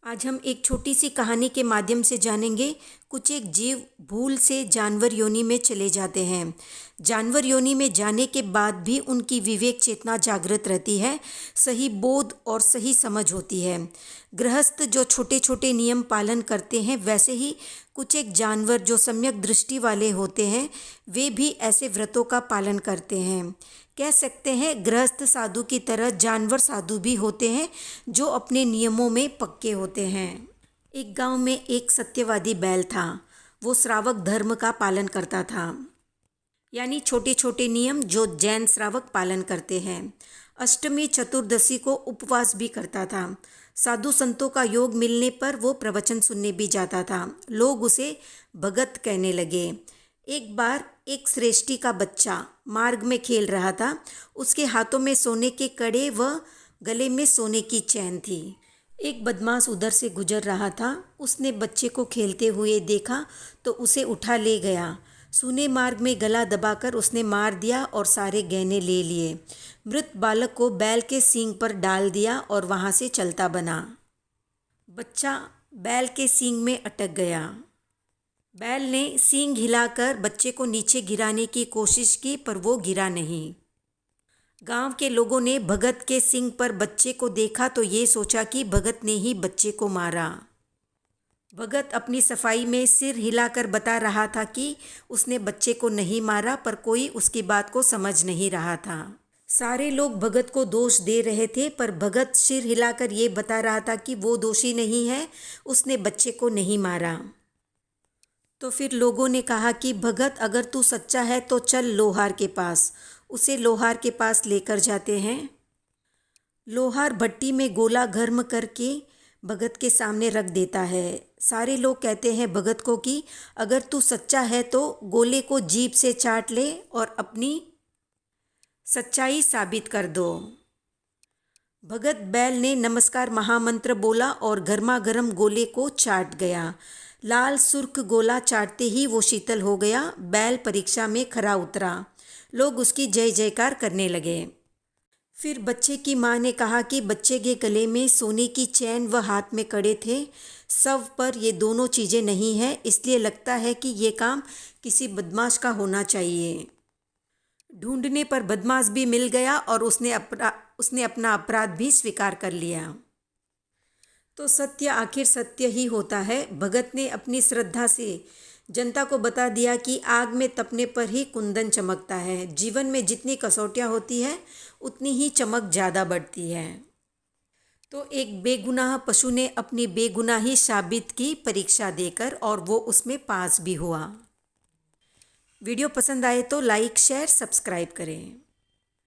आज हम एक छोटी सी कहानी के माध्यम से जानेंगे। कुछ एक जीव भूल से जानवर योनि में चले जाते हैं। जानवर योनि में जाने के बाद भी उनकी विवेक चेतना जागृत रहती है, सही बोध और सही समझ होती है। गृहस्थ जो छोटे छोटे नियम पालन करते हैं, वैसे ही कुछ एक जानवर जो सम्यक दृष्टि वाले होते हैं, वे भी ऐसे व्रतों का पालन करते हैं। कह सकते हैं गृहस्थ साधु की तरह जानवर साधु भी होते हैं जो अपने नियमों में पक्के होते हैं। एक गांव में एक सत्यवादी बैल था। वो श्रावक धर्म का पालन करता था, यानी छोटे छोटे नियम जो जैन श्रावक पालन करते हैं। अष्टमी चतुर्दशी को उपवास भी करता था। साधु संतों का योग मिलने पर वो प्रवचन सुनने भी जाता था। लोग उसे भगत कहने लगे। एक बार एक श्रेष्ठी का बच्चा मार्ग में खेल रहा था। उसके हाथों में सोने के कड़े व गले में सोने की चैन थी। एक बदमाश उधर से गुजर रहा था। उसने बच्चे को खेलते हुए देखा तो उसे उठा ले गया। सूने मार्ग में गला दबाकर उसने मार दिया और सारे गहने ले लिए। मृत बालक को बैल के सींग पर डाल दिया और वहाँ से चलता बना। बच्चा बैल के सींग में अटक गया। बैल ने सींग हिलाकर बच्चे को नीचे गिराने की कोशिश की, पर वो गिरा नहीं। गांव के लोगों ने भगत के सींग पर बच्चे को देखा तो ये सोचा कि भगत ने ही बच्चे को मारा। भगत अपनी सफाई में सिर हिलाकर बता रहा था कि उसने बच्चे को नहीं मारा, पर कोई उसकी बात को समझ नहीं रहा था। सारे लोग भगत को दोष दे रहे थे, पर भगत सिर हिलाकर ये बता रहा था कि वो दोषी नहीं है, उसने बच्चे को नहीं मारा। तो फिर लोगों ने कहा कि भगत, अगर तू सच्चा है तो चल लोहार के पास। उसे लोहार के पास लेकर जाते हैं। लोहार भट्टी में गोला गर्म करके भगत के सामने रख देता है। सारे लोग कहते हैं भगत को कि अगर तू सच्चा है तो गोले को जीभ से चाट ले और अपनी सच्चाई साबित कर दो। भगत बैल ने नमस्कार महामंत्र बोला और गर्मा गर्म गोले को चाट गया। लाल सुर्ख गोला चाटते ही वो शीतल हो गया। बैल परीक्षा में खरा उतरा। लोग उसकी जय जयकार करने लगे। फिर बच्चे की माँ ने कहा कि बच्चे के गले में सोने की चैन व हाथ में कड़े थे। सब पर ये दोनों चीज़ें नहीं हैं, इसलिए लगता है कि ये काम किसी बदमाश का होना चाहिए। ढूंढने पर बदमाश भी मिल गया और उसने अपना अपराध भी स्वीकार कर लिया। तो सत्य आखिर सत्य ही होता है। भगत ने अपनी श्रद्धा से जनता को बता दिया कि आग में तपने पर ही कुंदन चमकता है। जीवन में जितनी कसौटियाँ होती है उतनी ही चमक ज़्यादा बढ़ती है। तो एक बेगुनाह पशु ने अपनी बेगुनाही साबित की परीक्षा देकर, और वो उसमें पास भी हुआ। वीडियो पसंद आए तो लाइक शेयर सब्सक्राइब करें।